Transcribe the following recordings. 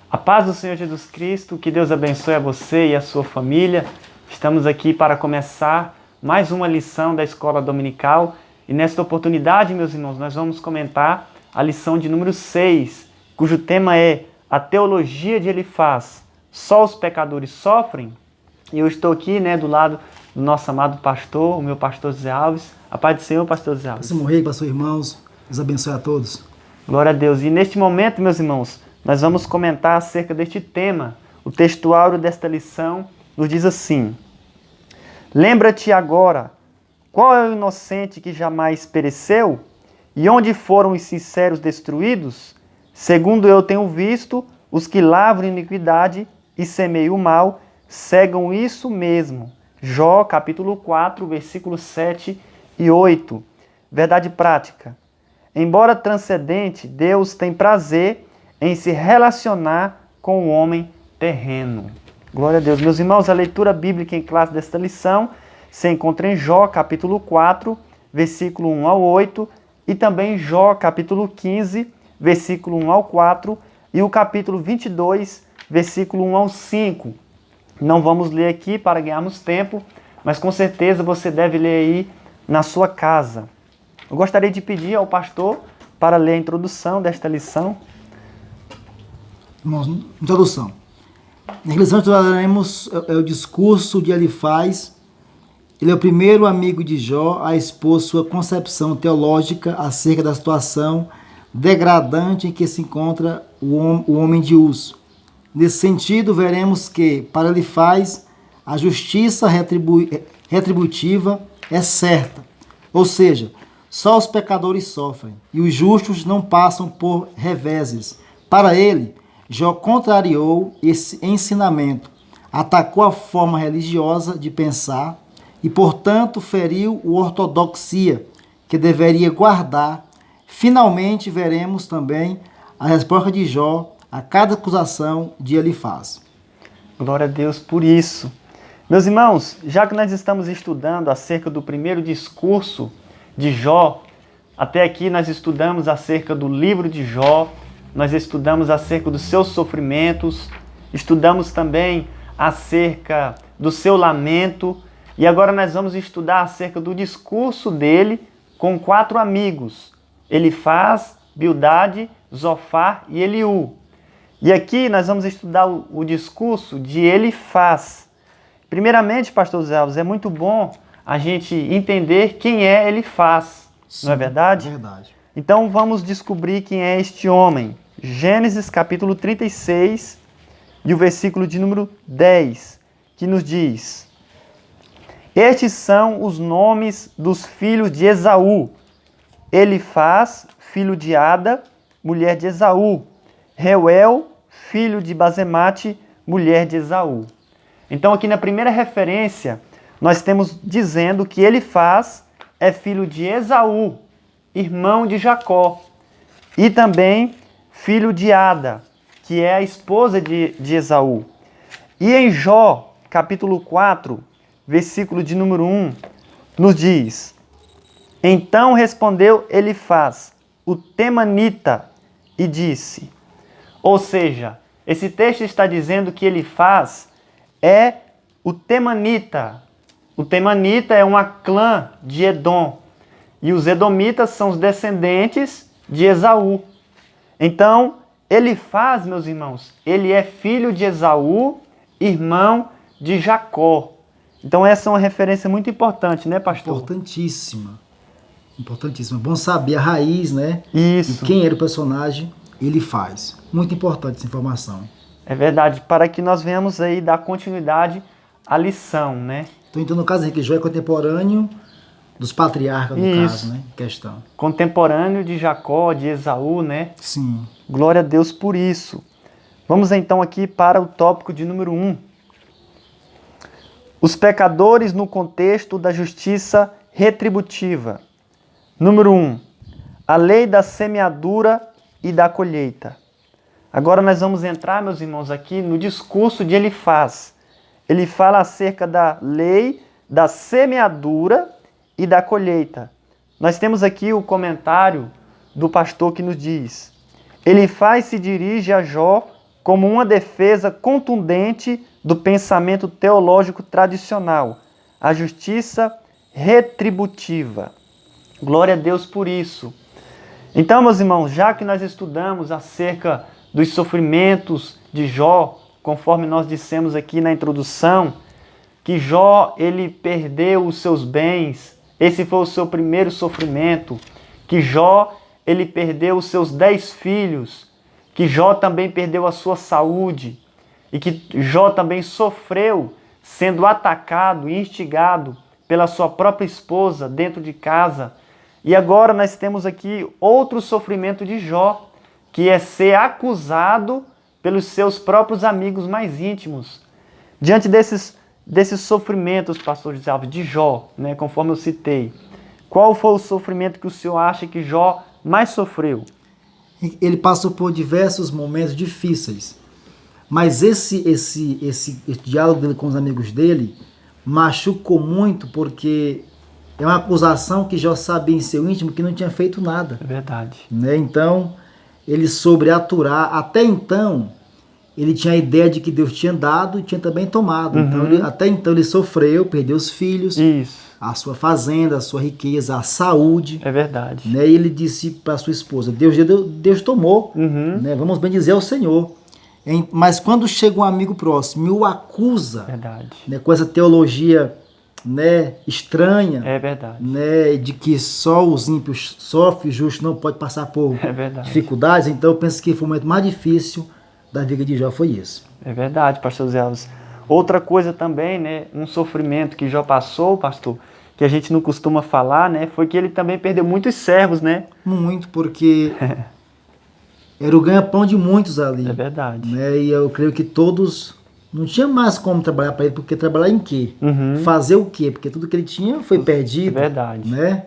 A paz do Senhor Jesus Cristo, que Deus abençoe a você e a sua família. Estamos aqui para começar mais uma lição da Escola Dominical e nesta oportunidade, meus irmãos, nós vamos comentar a lição de número 6, cujo tema é a teologia de Elifaz. Só os pecadores sofrem? E eu estou aqui, do lado do nosso amado pastor, o meu pastor José Alves. A paz do Senhor, pastor José Alves. Pastor Morrei, pastor irmãos, Deus abençoe a todos. Glória a Deus. E neste momento, meus irmãos, nós vamos comentar acerca deste tema. O textuário desta lição nos diz assim: lembra-te agora, qual é o inocente que jamais pereceu? E onde foram os sinceros destruídos? Segundo eu tenho visto, os que lavram iniquidade e semeiam o mal, cegam isso mesmo. Jó, capítulo 4, versículos 7 e 8. Verdade prática. Embora transcendente, Deus tem prazer em se relacionar com o homem terreno. Glória a Deus. Meus irmãos, a leitura bíblica em classe desta lição se encontra em Jó, capítulo 4, versículo 1 ao 8, e também Jó, capítulo 15, versículo 1 ao 4, e o capítulo 22, versículo 1 ao 5. Não vamos ler aqui para ganharmos tempo, mas com certeza você deve ler aí na sua casa. Eu gostaria de pedir ao pastor para ler a introdução desta lição. Irmãos, introdução. Na lição que estudaremos é o discurso de Elifaz. Ele é o primeiro amigo de Jó a expor sua concepção teológica acerca da situação degradante em que se encontra o homem de Uz. Nesse sentido, veremos que, para Elifaz, a justiça retributiva é certa, ou seja, só os pecadores sofrem e os justos não passam por reveses. Para ele, Jó contrariou esse ensinamento, atacou a forma religiosa de pensar e, portanto, feriu a ortodoxia que deveria guardar. Finalmente, veremos também a resposta de Jó a cada acusação de Elifaz. Glória a Deus por isso. Meus irmãos, já que nós estamos estudando acerca do primeiro discurso de Jó, até aqui nós estudamos acerca do livro de Jó, nós estudamos acerca dos seus sofrimentos, estudamos também acerca do seu lamento, e agora nós vamos estudar acerca do discurso dele com 4 amigos, Elifaz, Bildade, Zofar e Eliú. E aqui nós vamos estudar o discurso de Elifaz. Primeiramente, pastor José Alves, é muito bom a gente entender quem é Elifaz, não é verdade? É verdade. Então vamos descobrir quem é este homem. Gênesis capítulo 36 e o versículo de número 10, que nos diz: estes são os nomes dos filhos de Esaú. Elifaz, filho de Ada, mulher de Esaú. Reuel, filho de Basemate, mulher de Esaú. Então aqui na primeira referência, nós temos dizendo que Elifaz é filho de Esaú, irmão de Jacó, e também filho de Ada, que é a esposa de Esaú. E em Jó, capítulo 4, versículo de número 1, nos diz: então respondeu Elifaz, o temanita, e disse. Ou seja, esse texto está dizendo que Elifaz é o temanita. O temanita é uma clã de Edom. E os edomitas são os descendentes de Esaú. Então, Elifaz, meus irmãos, ele é filho de Esaú, irmão de Jacó. Então essa é uma referência muito importante, né, pastor? Importantíssima. Importantíssima. Bom saber a raiz, né? Isso. E quem era o personagem Elifaz. Muito importante essa informação. É verdade, para que nós venhamos aí dar continuidade à lição, né? Então, no caso aqui, Jó é contemporâneo dos patriarcas, no caso, né? Questão. Contemporâneo de Jacó, de Esaú, né? Sim. Glória a Deus por isso. Vamos então aqui para o tópico de número 1. Os pecadores no contexto da justiça retributiva. Número 1. A lei da semeadura e da colheita. Agora nós vamos entrar, meus irmãos, aqui no discurso de Elifaz. Ele fala acerca da lei da semeadura e da colheita. Nós temos aqui o comentário do pastor que nos diz: Elifaz se dirige a Jó como uma defesa contundente do pensamento teológico tradicional, a justiça retributiva. Glória a Deus por isso. Então, meus irmãos, já que nós estudamos acerca dos sofrimentos de Jó, conforme nós dissemos aqui na introdução, que Jó, ele perdeu os seus bens, esse foi o seu primeiro sofrimento, que Jó, ele perdeu os seus 10 filhos, que Jó também perdeu a sua saúde, e que Jó também sofreu sendo atacado e instigado pela sua própria esposa dentro de casa. E agora nós temos aqui outro sofrimento de Jó, que é ser acusado pelos seus próprios amigos mais íntimos. Diante desses sofrimentos, pastor José Alves, de Jó, né, conforme eu citei, qual foi o sofrimento que o senhor acha que Jó mais sofreu? Ele passou por diversos momentos difíceis, mas esse diálogo dele com os amigos dele machucou muito, porque é uma acusação que Jó sabia em seu íntimo que não tinha feito nada. É verdade. Né? Então, ele soube aturar. Até então, ele tinha a ideia de que Deus tinha dado e tinha também tomado. Então, até então ele sofreu, perdeu os filhos, a sua fazenda, a sua riqueza, a saúde. É verdade. Né? E ele disse para sua esposa, Deus tomou, né? Vamos bem dizer ao Senhor. Mas quando chega um amigo próximo e o acusa, Verdade. Né, com essa teologia, né, estranha, É verdade. né, de que só os ímpios sofrem, o justo não pode passar por dificuldades, então eu penso que foi o momento mais difícil da vida de Jó, foi isso. É verdade, pastor Zé Alves. Outra coisa também, né, um sofrimento que Jó passou, pastor, que a gente não costuma falar, né, foi que ele também perdeu muitos servos, né? Muito, porque era o ganha-pão de muitos ali. É verdade. Né, e eu creio que todos não tinha mais como trabalhar para ele, porque trabalhar em quê? Fazer o quê? Porque tudo que ele tinha foi perdido. É verdade. Né?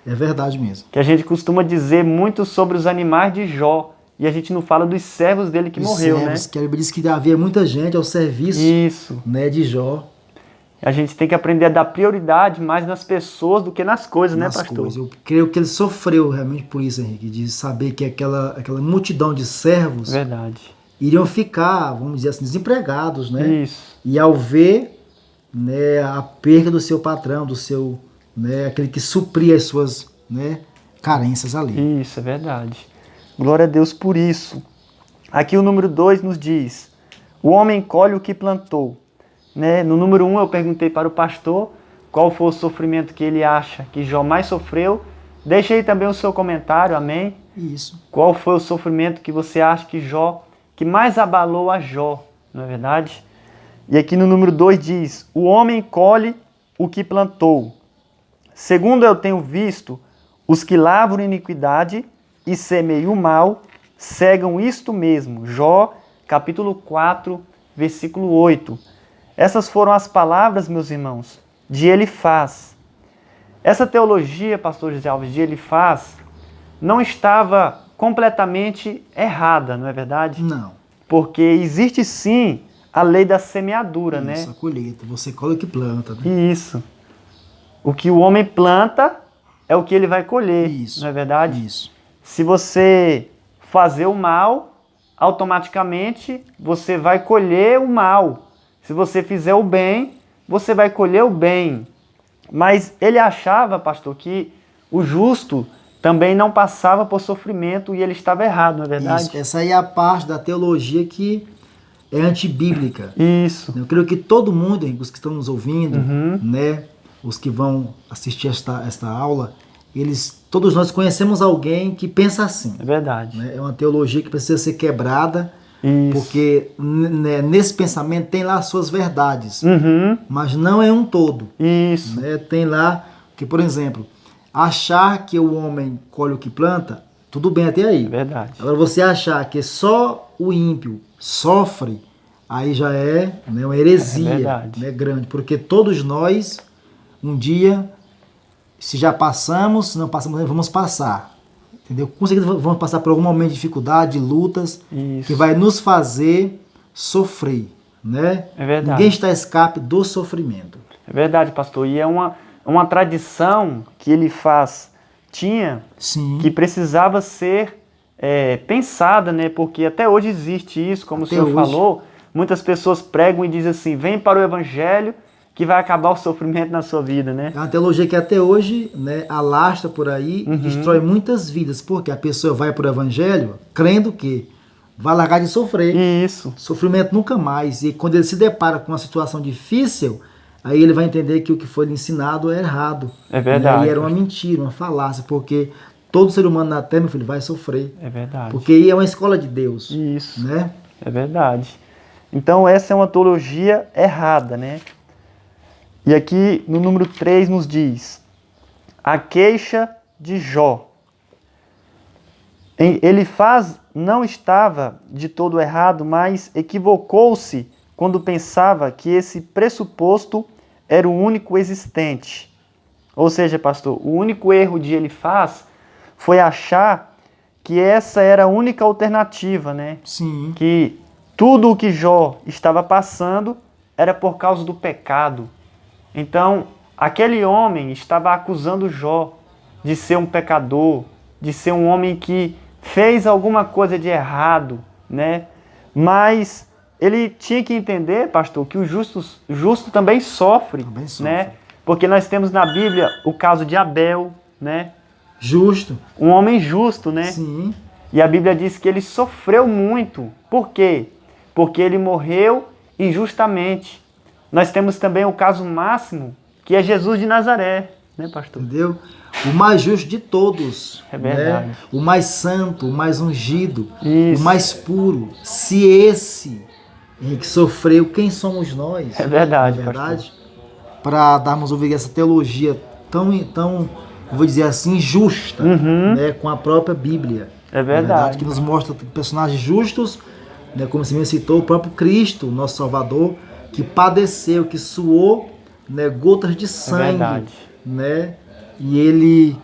É verdade mesmo. Que a gente costuma dizer muito sobre os animais de Jó, e a gente não fala dos servos dele que morreu, né? Que a Bíblia diz que havia muita gente ao serviço né, de Jó. A gente tem que aprender a dar prioridade mais nas pessoas do que nas coisas, né, pastor? Eu creio que ele sofreu realmente por isso, Henrique, de saber que aquela multidão de servos iriam ficar, vamos dizer assim, desempregados, né? Isso. E ao ver, né, a perda do seu patrão, do seu, né, aquele que supria as suas, né, carências ali. Isso, é verdade. Glória a Deus por isso. Aqui o número 2 nos diz, o homem colhe o que plantou. Né? No número 1 eu perguntei para o pastor qual foi o sofrimento que ele acha que Jó mais sofreu. Deixe aí também o seu comentário, amém? Isso. Qual foi o sofrimento que você acha que mais abalou a Jó, não é verdade? E aqui no número 2 diz, o homem colhe o que plantou. Segundo eu tenho visto, os que lavram iniquidade e semeiam o mal, cegam isto mesmo. Jó, capítulo 4, versículo 8. Essas foram as palavras, meus irmãos, de Elifaz. Essa teologia, pastor José Alves, de Elifaz, não estava completamente errada, não é verdade? Não. Porque existe sim a lei da semeadura, né? Isso, a colheita. Você colhe o que planta, né? Isso. O que o homem planta é o que ele vai colher, isso, não é verdade? Isso. Se você fazer o mal, automaticamente você vai colher o mal. Se você fizer o bem, você vai colher o bem. Mas ele achava, pastor, que o justo também não passava por sofrimento e ele estava errado, não é verdade? Isso. Essa aí é a parte da teologia que é antibíblica. Isso. Eu creio que todo mundo, os que estão nos ouvindo, né, os que vão assistir esta aula, todos nós conhecemos alguém que pensa assim. É verdade. Né? É uma teologia que precisa ser quebrada. Isso. Porque né, nesse pensamento tem lá as suas verdades, mas não é um todo. Isso. Né? Tem lá que, por exemplo, achar que o homem colhe o que planta, tudo bem até aí. É verdade. Agora você achar que só o ímpio sofre, aí já é, né, uma heresia, né, grande. Porque todos nós, um dia, se já passamos, se não passamos, vamos passar. Entendeu? Com certeza vamos passar por algum momento de dificuldade, de lutas, que vai nos fazer sofrer, né? É verdade. Ninguém está a escape do sofrimento. É verdade, pastor. E é uma tradição que Elifaz tinha, Sim. que precisava ser pensada, né? Porque até hoje existe isso, como Até o senhor hoje. falou. Muitas pessoas pregam e dizem assim, vem para o evangelho que vai acabar o sofrimento na sua vida, né? É uma teologia que até hoje, né, alastra por aí e destrói muitas vidas, porque a pessoa vai para o evangelho crendo que vai largar de sofrer. Isso, Sofrimento nunca mais. E quando ele se depara com uma situação difícil, aí ele vai entender que o que foi lhe ensinado é errado. É verdade, Né? E era uma pastor. mentira, uma falácia, porque todo ser humano na terra, meu filho, vai sofrer. é verdade. Porque aí é uma escola de Deus. Isso, Né? é verdade. Então essa é uma teologia errada, né? E aqui no número 3 nos diz, a queixa de Jó. Elifaz não estava de todo errado, mas equivocou-se quando pensava que esse pressuposto era o único existente. Ou seja, pastor, o único erro de Elifaz foi achar que essa era a única alternativa, né? Sim. Que tudo o que Jó estava passando era por causa do pecado. Então, aquele homem estava acusando Jó de ser um pecador, de ser um homem que fez alguma coisa de errado, né? Mas ele tinha que entender, pastor, que o justo também sofre, Também sofre. né? Porque nós temos na Bíblia o caso de Abel, né? Justo. Um homem justo, né? Sim. E a Bíblia diz que ele sofreu muito. Por quê? Porque ele morreu injustamente. Nós temos também o caso máximo, que é Jesus de Nazaré, né, pastor? Entendeu? O mais justo de todos. É verdade. Né? O mais santo, o mais ungido, Isso. o mais puro. Se esse que sofreu, quem somos nós? É verdade, Não é verdade? Para darmos ouvir essa teologia tão, eu vou dizer assim, justa, né? Com a própria Bíblia. É Não é verdade. Que nos mostra personagens justos, né? Como você me citou, o próprio Cristo, nosso Salvador, que padeceu, que suou, né, gotas de sangue, verdade. né? E ele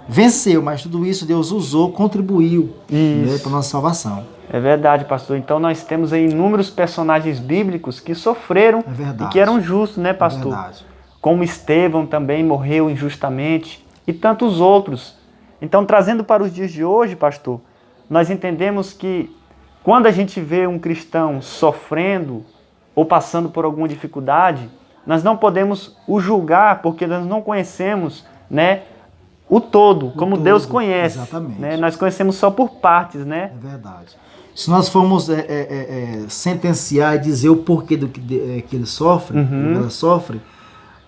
venceu, mas tudo isso Deus usou, contribuiu, né, para nossa salvação. É verdade, pastor. Então nós temos aí inúmeros personagens bíblicos que sofreram É verdade. e que eram justos, né, pastor? É verdade. Como Estevão também morreu injustamente e tantos outros. Então, trazendo para os dias de hoje, pastor, nós entendemos que quando a gente vê um cristão sofrendo ou passando por alguma dificuldade, nós não podemos o julgar porque nós não conhecemos, né, o todo, como todo, Deus conhece. exatamente. Né? Nós conhecemos só por partes, né? É verdade. Se nós formos sentenciar e dizer o porquê do que ele sofre, do que ela sofre,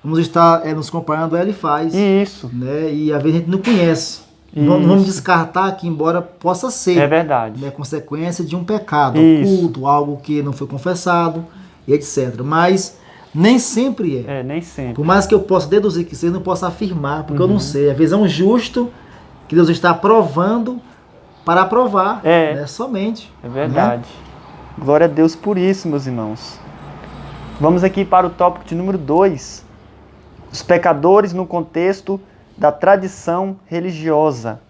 vamos estar nos comparando a Elifaz. Isso. Né? E às vezes a gente não conhece. Não vamos descartar que, embora possa ser, É verdade. né, consequência de um pecado Isso. oculto, algo que não foi confessado, e etc. Mas nem sempre é. Nem sempre. Por mais que eu possa deduzir que seja, eu não posso afirmar, porque eu não sei. Às vezes é um justo que Deus está aprovando para aprovar, né, somente. É verdade. Né? Glória a Deus por isso, meus irmãos. Vamos aqui para o tópico de número 2. Os pecadores no contexto da tradição religiosa.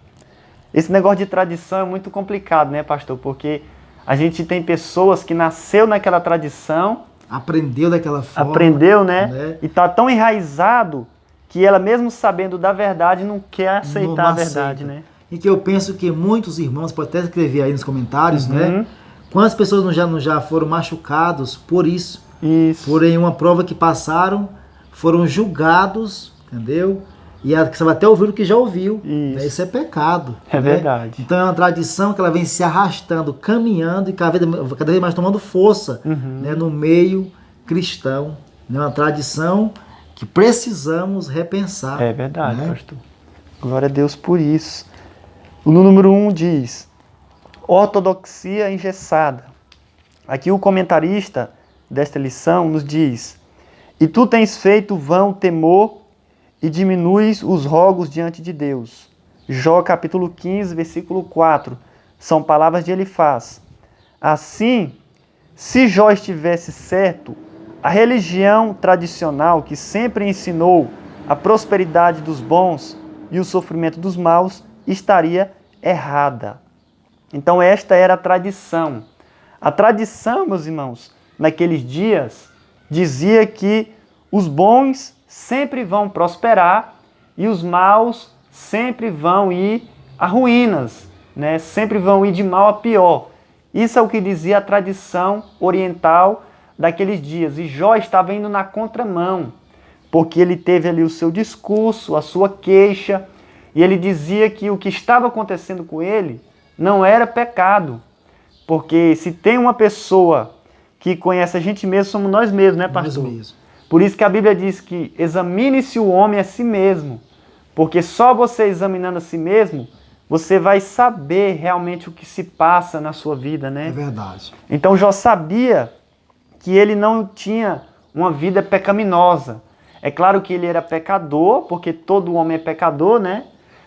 Esse negócio de tradição é muito complicado, né, pastor? Porque a gente tem pessoas que nasceu naquela tradição, aprendeu daquela forma. Aprendeu, né? E está tão enraizado que ela, mesmo sabendo da verdade, não quer aceitar a verdade, né? E que eu penso que muitos irmãos, pode até escrever aí nos comentários, né? Quantas pessoas não já foram machucados por isso? Isso. Porém, uma prova que passaram, foram julgados, entendeu? E você vai até ouvir o que já ouviu. Isso, né? Isso é pecado. É verdade. Então é uma tradição que ela vem se arrastando, caminhando e cada vez mais tomando força, né, no meio cristão. É uma tradição que precisamos repensar. É verdade, né? Pastor. Glória a Deus por isso. O número 1 diz: ortodoxia engessada. Aqui o comentarista desta lição nos diz: e tu tens feito vão temor e diminuis os rogos diante de Deus. Jó capítulo 15, versículo 4. São palavras de Elifaz. Assim, se Jó estivesse certo, a religião tradicional que sempre ensinou a prosperidade dos bons e o sofrimento dos maus estaria errada. Então esta era a tradição. A tradição, meus irmãos, naqueles dias, dizia que os bons sempre vão prosperar e os maus sempre vão ir a ruínas. né, sempre vão ir de mal a pior. Isso é o que dizia a tradição oriental daqueles dias. E Jó estava indo na contramão, porque ele teve ali o seu discurso, a sua queixa, e ele dizia que o que estava acontecendo com ele não era pecado. Porque se tem uma pessoa que conhece a gente mesmo, somos nós mesmos, né, pastor? Nós mesmos. Por isso que a Bíblia diz que examine-se o homem a si mesmo. Porque só você examinando a si mesmo, você vai saber realmente o que se passa na sua vida, né? É verdade. Então Jó sabia que ele não tinha uma vida pecaminosa. É claro que ele era pecador, porque todo homem é pecador, né?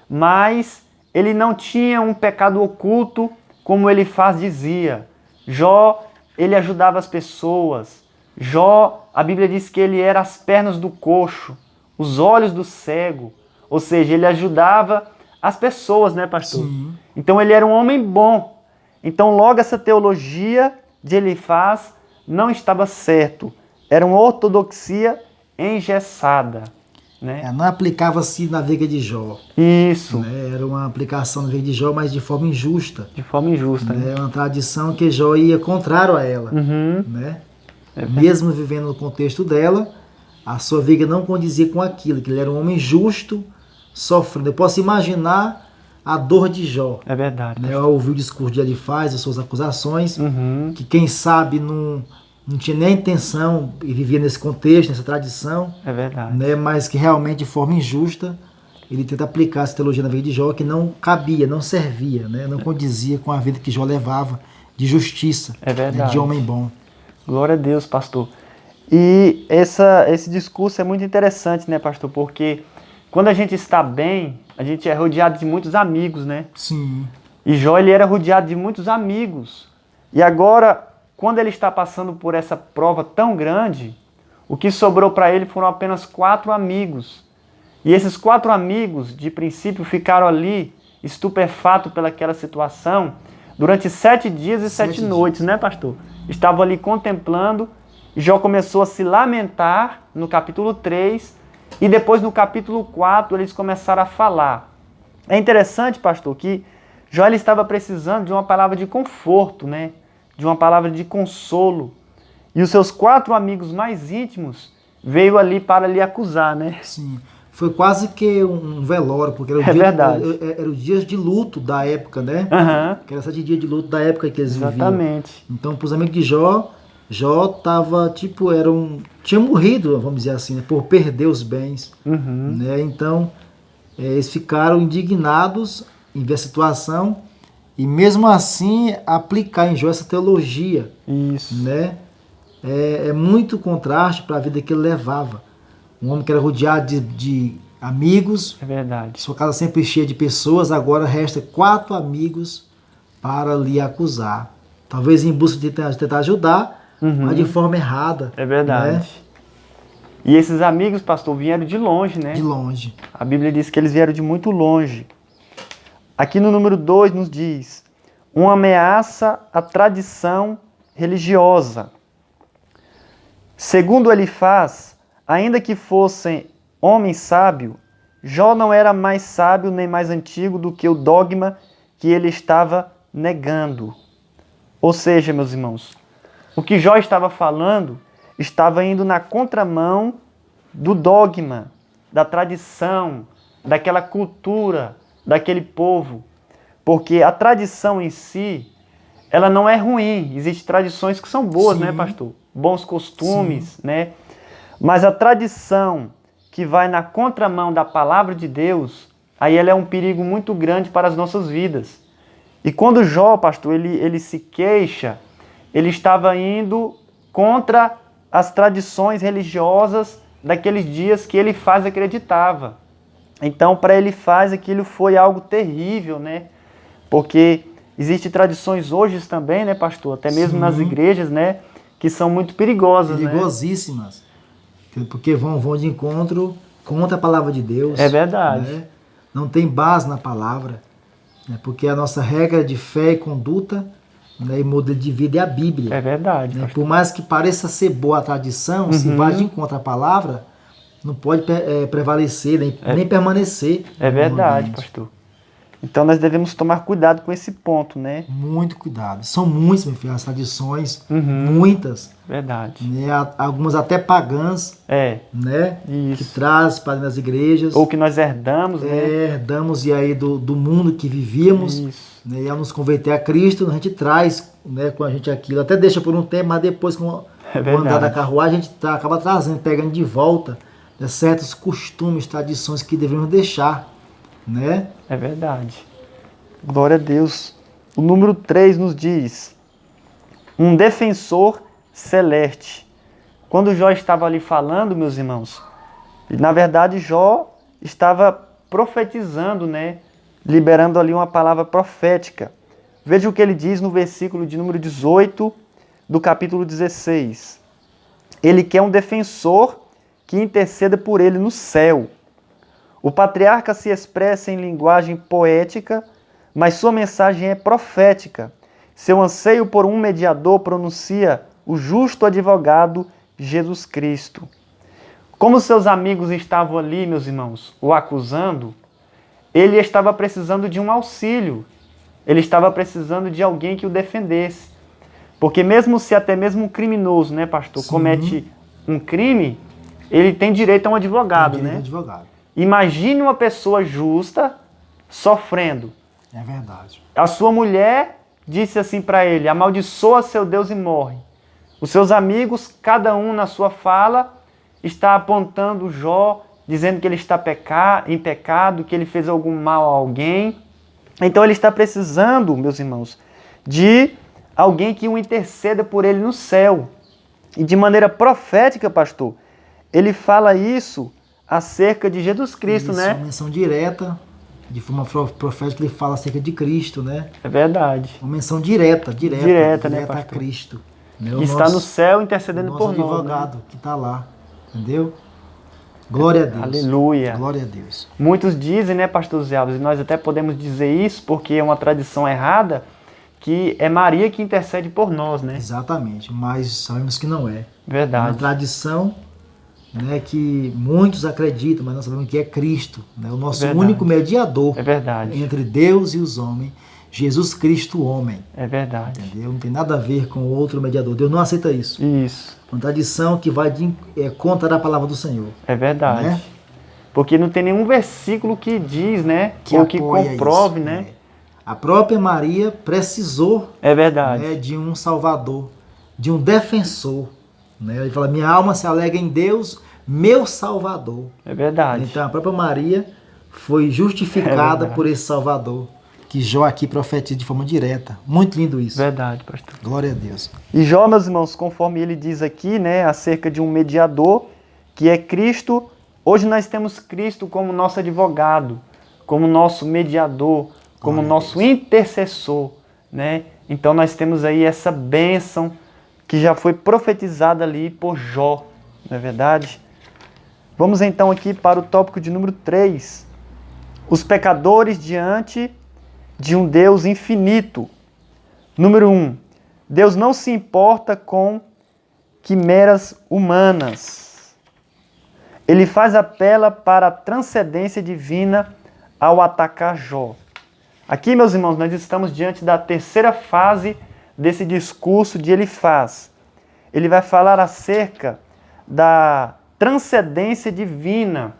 Mas ele não tinha um pecado oculto, como Elifaz dizia. Jó, ele ajudava as pessoas. Jó, a Bíblia diz que ele era as pernas do coxo, os olhos do cego. Ou seja, ele ajudava as pessoas, né, pastor? Sim. Então ele era um homem bom. Então logo essa teologia de Elifaz não estava certo. Era uma ortodoxia engessada, né? Não aplicava-se na vida de Jó. Isso, Né? Era uma aplicação na vida de Jó, mas de forma injusta. de forma injusta, né? Né? Uma tradição que Jó ia contrário a ela. Uhum. Né? É Mesmo vivendo no contexto dela, a sua vida não condizia com aquilo, que ele era um homem justo, sofrendo. Eu posso imaginar a dor de Jó. É verdade. Né? Ao ouvir o discurso de Elifaz, as suas acusações, Uhum. que quem sabe não tinha nem intenção e vivia nesse contexto, nessa tradição, É verdade. né? Mas que realmente de forma injusta ele tenta aplicar essa teologia na vida de Jó, que não cabia, não servia, né? Não condizia com a vida que Jó levava de justiça, É né? verdade. De homem bom. Glória a Deus, pastor. E esse discurso é muito interessante, né, pastor? Porque quando a gente está bem, a gente é rodeado de muitos amigos, né? Sim, E Jó, ele era rodeado de muitos amigos. E agora, quando ele está passando por essa prova tão grande, o que sobrou para ele foram apenas 4 amigos. E esses 4 amigos, de princípio, ficaram ali estupefatos pelaquela situação durante 7 dias e 7 noites, né, pastor? Estavam ali contemplando. Jó começou a se lamentar no capítulo 3 e depois no capítulo 4 eles começaram a falar. É interessante, pastor, que Jó ele estava precisando de uma palavra de conforto, né? De uma palavra de consolo. E os seus 4 amigos mais íntimos veio ali para lhe acusar, né? sim. Foi quase que um velório, porque era o, verdade. era o dia de luto da época, né? Aham, Que era esse dia de luto da época que eles viviam. exatamente. Então, para os amigos de Jó, Jó tava, tipo, tinha morrido, vamos dizer assim, né? Por perder os bens. Uhum, Né? Então, eles ficaram indignados em ver a situação e mesmo assim aplicar em Jó essa teologia, isso. né? É muito contraste para a vida que ele levava. Um homem que era rodeado de amigos, É verdade. sua casa sempre cheia de pessoas, agora resta 4 amigos para lhe acusar. Talvez em busca de tentar ajudar, Uhum. mas de forma errada. É verdade. Né? E esses amigos, pastor, vieram de longe, né? De longe. A Bíblia diz que eles vieram de muito longe. Aqui no número 2 nos diz: uma ameaça à tradição religiosa. Segundo Elifaz, ainda que fossem homem sábio, Jó não era mais sábio nem mais antigo do que o dogma que ele estava negando. Ou seja, meus irmãos, o que Jó estava falando estava indo na contramão do dogma, da tradição, daquela cultura, daquele povo. Porque a tradição em si, ela não é ruim. Existem tradições que são boas, Sim. né, pastor? Bons costumes, né? Mas a tradição que vai na contramão da palavra de Deus, aí ela é um perigo muito grande para as nossas vidas. E quando Jó, pastor, ele se queixa, ele estava indo contra as tradições religiosas daqueles dias que Elifaz acreditava. Então, para Elifaz, aquilo foi algo terrível, né? Porque existem tradições hoje também, né, pastor? Até mesmo Sim. nas igrejas, né? Que são muito perigosas, né? Perigosíssimas. Porque vão de encontro contra a palavra de Deus. É verdade. Né? Não tem base na palavra. Né? Porque a nossa regra de fé e conduta, né, e modelo de vida é a Bíblia. É verdade, Né? pastor. Por mais que pareça ser boa a tradição, se vai de encontro à palavra, não pode prevalecer, nem permanecer. É no verdade, ambiente. pastor. Então nós devemos tomar cuidado com esse ponto, né? Muito cuidado. São muitas, meu filho, as tradições, Uhum. muitas, Verdade. né? Algumas até pagãs, É, né? Que isso. traz para nas igrejas. Ou que nós herdamos, né? Herdamos e aí do mundo que vivíamos, Isso. né? E ao nos converter a Cristo, a gente traz, né, com a gente aquilo. Até deixa por um tempo, mas depois com o andar da carruagem, a gente acaba trazendo, pegando de volta, né, certos costumes, tradições que devemos deixar, né? É verdade. Glória a Deus. O número 3 nos diz: um defensor celeste. Quando Jó estava ali falando, meus irmãos, na verdade Jó estava profetizando, né? Liberando ali uma palavra profética. Veja o que ele diz no versículo de número 18 do capítulo 16. Ele quer um defensor que interceda por ele no céu. O patriarca se expressa em linguagem poética, mas sua mensagem é profética. Seu anseio por um mediador pronuncia o justo advogado Jesus Cristo. Como seus amigos estavam ali, meus irmãos, o acusando, ele estava precisando de um auxílio. Ele estava precisando de alguém que o defendesse. Porque mesmo se até mesmo um criminoso, né, pastor, Sim. comete um crime, ele tem direito a um advogado, Tem direito né? a advogado. Imagine uma pessoa justa sofrendo. É verdade. A sua mulher disse assim para ele: amaldiçoa seu Deus e morre. Os seus amigos, cada um na sua fala, está apontando Jó, dizendo que ele está em pecado, que ele fez algum mal a alguém. Então ele está precisando, meus irmãos, de alguém que o interceda por ele no céu. E de maneira profética, pastor, ele fala isso acerca de Jesus Cristo, Isso, né? uma menção direta, de forma profética, ele fala acerca de Cristo, né? É verdade. Uma menção direta, né, a pastor? Cristo. Né? Que está no céu intercedendo por nós. O nosso advogado que está lá, entendeu? Glória a Deus. Aleluia. Glória a Deus. Muitos dizem, né, pastor Zé Alves, e nós até podemos dizer isso porque é uma tradição errada, que é Maria que intercede por nós, né? Exatamente, mas sabemos que não é. É Verdade. uma tradição, né, que muitos acreditam, mas nós sabemos que é Cristo, né, o nosso único mediador É verdade. entre Deus e os homens, Jesus Cristo, homem. É verdade. Entendeu? Não tem nada a ver com outro mediador. Deus não aceita isso. Isso. Uma tradição que vai contra a palavra do Senhor. É verdade. Né? Porque não tem nenhum versículo que diz, né? Que ou que apoia comprove, isso, né? A própria Maria precisou, É verdade. né, de um salvador, de um defensor. Né? Ele fala, minha alma se alegra em Deus, meu salvador. É verdade. Então a própria Maria foi justificada por esse salvador, que Jó aqui profetiza de forma direta. Muito lindo isso. Verdade, pastor. Glória a Deus. E Jó, meus irmãos, conforme ele diz aqui, né, acerca de um mediador, que é Cristo, hoje nós temos Cristo como nosso advogado, como nosso mediador, como nosso intercessor, né? Então nós temos aí essa bênção que já foi profetizada ali por Jó, não é verdade? Vamos então aqui para o tópico de número 3. Os pecadores diante de um Deus infinito. Número 1. Deus não se importa com quimeras humanas. Ele faz apelo para a transcendência divina ao atacar Jó. Aqui, meus irmãos, nós estamos diante da terceira fase desse discurso de Elifaz. Ele vai falar acerca da transcendência divina,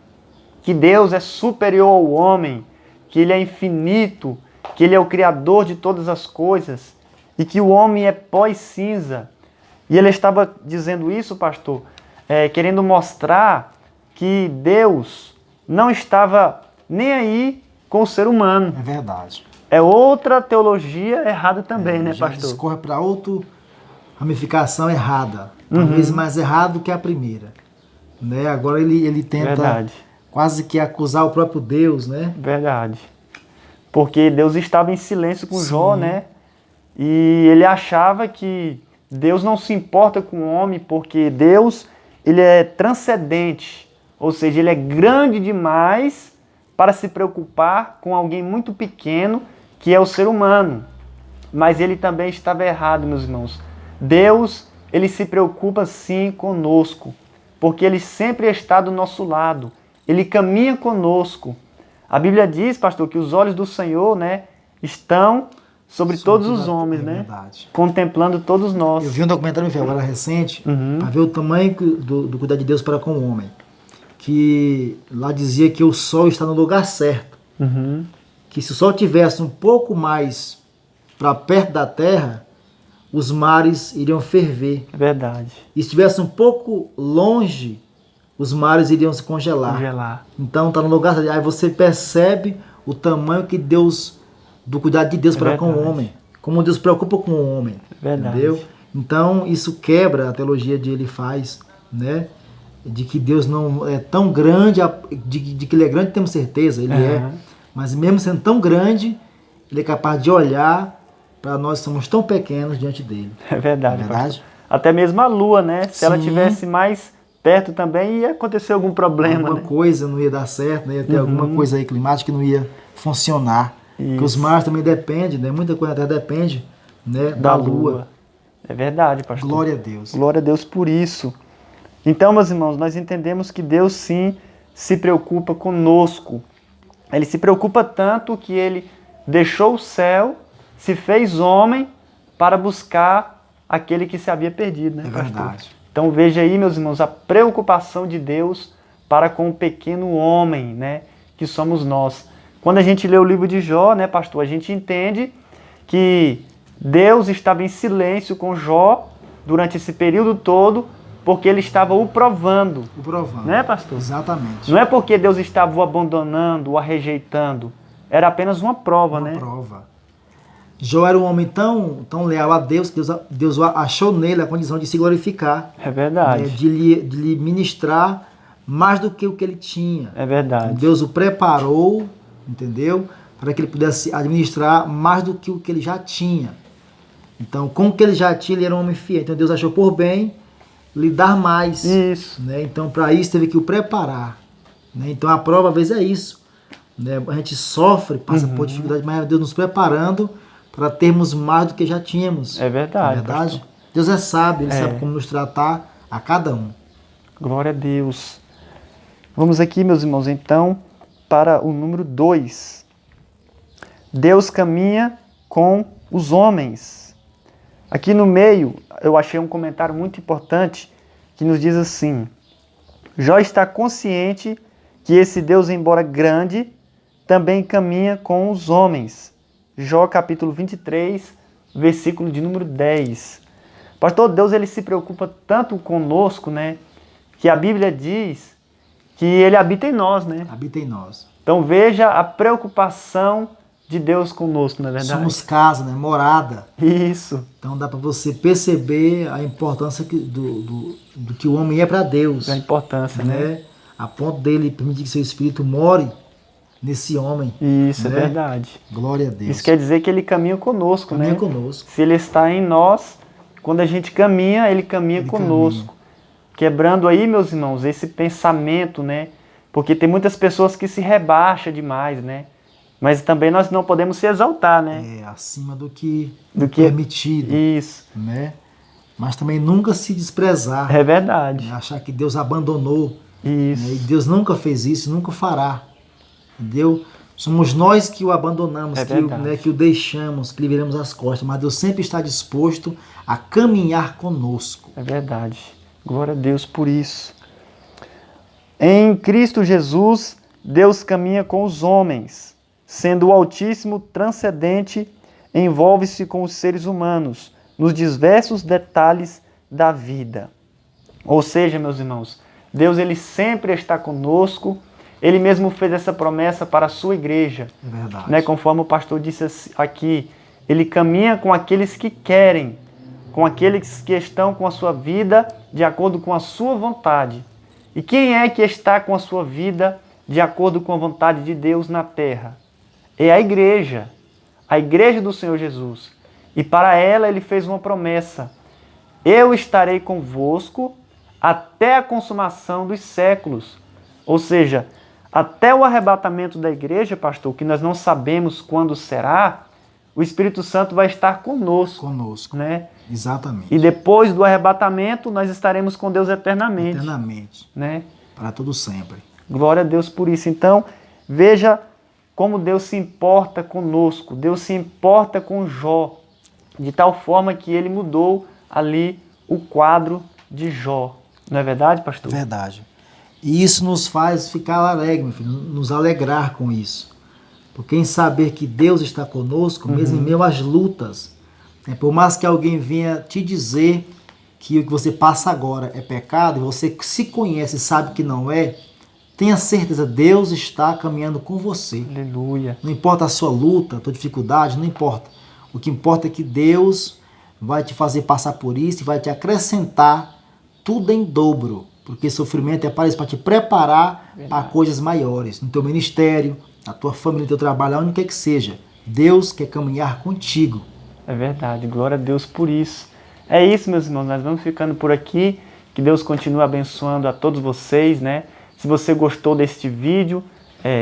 que Deus é superior ao homem, que Ele é infinito, que Ele é o Criador de todas as coisas e que o homem é pó e cinza. E ele estava dizendo isso, pastor, querendo mostrar que Deus não estava nem aí com o ser humano. É verdade. É outra teologia errada também, né, já pastor? discorre para outra ramificação errada. Talvez mais errado do que a primeira. Né? Agora ele tenta quase que acusar o próprio Deus, né? Verdade. Porque Deus estava em silêncio com Jó, né? E ele achava que Deus não se importa com o homem porque Deus, ele é transcendente. Ou seja, ele é grande demais para se preocupar com alguém muito pequeno, que é o ser humano. Mas ele também estava errado, meus irmãos. Deus, ele se preocupa sim conosco, porque ele sempre está do nosso lado. Ele caminha conosco. A Bíblia diz, pastor, que os olhos do Senhor, né, estão sobre todos os homens, né? Verdade. Contemplando todos nós. Eu vi um documentário agora recente, para ver o tamanho do cuidado de Deus para com o homem. Que lá dizia que o sol está no lugar certo. Que se o sol tivesse um pouco mais para perto da terra, os mares iriam ferver. É verdade. E se estivesse um pouco longe, os mares iriam se congelar. Então está no lugar certo. Aí você percebe o tamanho que Deus, do cuidado de Deus para com o homem. Como Deus se preocupa com o homem. É verdade. Entendeu? Então isso quebra a teologia de Elifaz, né? De que Deus não é tão grande, de que Ele é grande temos certeza, Ele é. Mas mesmo sendo tão grande, Ele é capaz de olhar para nós, somos tão pequenos diante dele. É verdade, É verdade? Até mesmo a lua, né? Se ela Sim. tivesse mais perto também, ia acontecer algum problema, Alguma né? coisa não ia dar certo, né? Ia ter alguma coisa aí climática que não ia funcionar. Porque os mares também dependem, né? Muita coisa até depende, né? Da lua. É verdade, pastor. Glória a Deus. Glória a Deus por isso. Então, meus irmãos, nós entendemos que Deus sim se preocupa conosco. Ele se preocupa tanto que Ele deixou o céu, se fez homem para buscar aquele que se havia perdido, né, pastor? Verdade. Então veja aí, meus irmãos, a preocupação de Deus para com o pequeno homem, né, que somos nós. Quando a gente lê o livro de Jó, né, pastor, a gente entende que Deus estava em silêncio com Jó durante esse período todo, porque Ele estava o provando. O provando. Né, pastor? Exatamente. Não é porque Deus estava o abandonando, o rejeitando. Era apenas uma prova, Uma né? prova. Jó era um homem tão leal a Deus que Deus achou nele a condição de se glorificar. É verdade. Né, de lhe ministrar mais do que o que ele tinha. É verdade. Deus o preparou, entendeu? Para que ele pudesse administrar mais do que o que ele já tinha. Então, com o que ele já tinha, ele era um homem fiel. Então, Deus achou por bem lhe dar mais. Isso. Né? Então, para isso, teve que o preparar. Né? Então, a prova, às vezes, é isso. Né? A gente sofre, passa por dificuldade, mas é Deus nos preparando para termos mais do que já tínhamos. É verdade. Não é verdade? Deus é sábio, Ele sabe como nos tratar a cada um. Glória a Deus. Vamos aqui, meus irmãos, então, para o número 2. Deus caminha com os homens. Aqui no meio, eu achei um comentário muito importante que nos diz assim: Jó está consciente que esse Deus, embora grande, também caminha com os homens. Jó capítulo 23, versículo de número 10. Pastor, Deus ele se preocupa tanto conosco, né, que a Bíblia diz que Ele habita em nós, né? Habita em nós. Então veja a preocupação de Deus conosco, não é verdade? Somos casa, né? Morada. Isso. Então dá para você perceber a importância do que o homem é para Deus. A importância, né? A ponto dele permitir que seu espírito more nesse homem. Isso, né? é verdade. Glória a Deus. Isso quer dizer que Ele caminha conosco, Caminha né? conosco. Se Ele está em nós, quando a gente caminha, Ele caminha conosco. Quebrando aí, meus irmãos, esse pensamento, né? Porque tem muitas pessoas que se rebaixam demais, né? Mas também nós não podemos se exaltar, né? Acima do que é permitido. Isso. Né? Mas também nunca se desprezar. É verdade. Né? Achar que Deus abandonou. Isso. Né? E Deus nunca fez isso, nunca fará. Entendeu? Somos nós que o abandonamos, que o deixamos, que lhe viramos as costas. Mas Deus sempre está disposto a caminhar conosco. É verdade. Glória a Deus por isso. Em Cristo Jesus, Deus caminha com os homens, sendo o Altíssimo transcendente, envolve-se com os seres humanos, nos diversos detalhes da vida. Ou seja, meus irmãos, Deus ele sempre está conosco, Ele mesmo fez essa promessa para a sua igreja. É verdade. Né? Conforme o pastor disse aqui, Ele caminha com aqueles que querem, com aqueles que estão com a sua vida de acordo com a sua vontade. E quem é que está com a sua vida de acordo com a vontade de Deus na terra? É a igreja do Senhor Jesus. E para ela Ele fez uma promessa: eu estarei convosco até a consumação dos séculos. Ou seja, até o arrebatamento da igreja, pastor, que nós não sabemos quando será, o Espírito Santo vai estar conosco. Conosco. Né? Exatamente. E depois do arrebatamento, nós estaremos com Deus eternamente. Eternamente. Né? Para todo sempre. Glória a Deus por isso. Então, veja como Deus se importa conosco. Deus se importa com Jó, de tal forma que ele mudou ali o quadro de Jó. Não é verdade, pastor? Verdade. E isso nos faz ficar alegre, meu filho, nos alegrar com isso. Porque em saber que Deus está conosco, mesmo em meio às lutas, por mais que alguém venha te dizer que o que você passa agora é pecado, e você se conhece e sabe que não é, tenha certeza, Deus está caminhando com você. Aleluia. Não importa a sua luta, a tua dificuldade, não importa. O que importa é que Deus vai te fazer passar por isso e vai te acrescentar tudo em dobro. Porque sofrimento é para isso, para te preparar para coisas maiores. No teu ministério, na tua família, no teu trabalho, onde quer que seja. Deus quer caminhar contigo. É verdade, glória a Deus por isso. É isso, meus irmãos, nós vamos ficando por aqui. Que Deus continue abençoando a todos vocês, né? Se você gostou deste vídeo,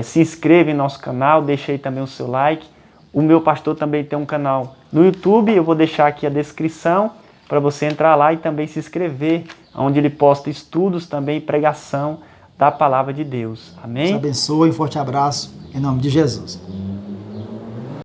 se inscreva em nosso canal, deixe aí também o seu like. O meu pastor também tem um canal no YouTube, eu vou deixar aqui a descrição para você entrar lá e também se inscrever, onde ele posta estudos também, pregação da palavra de Deus. Amém? Deus abençoe, um forte abraço, em nome de Jesus.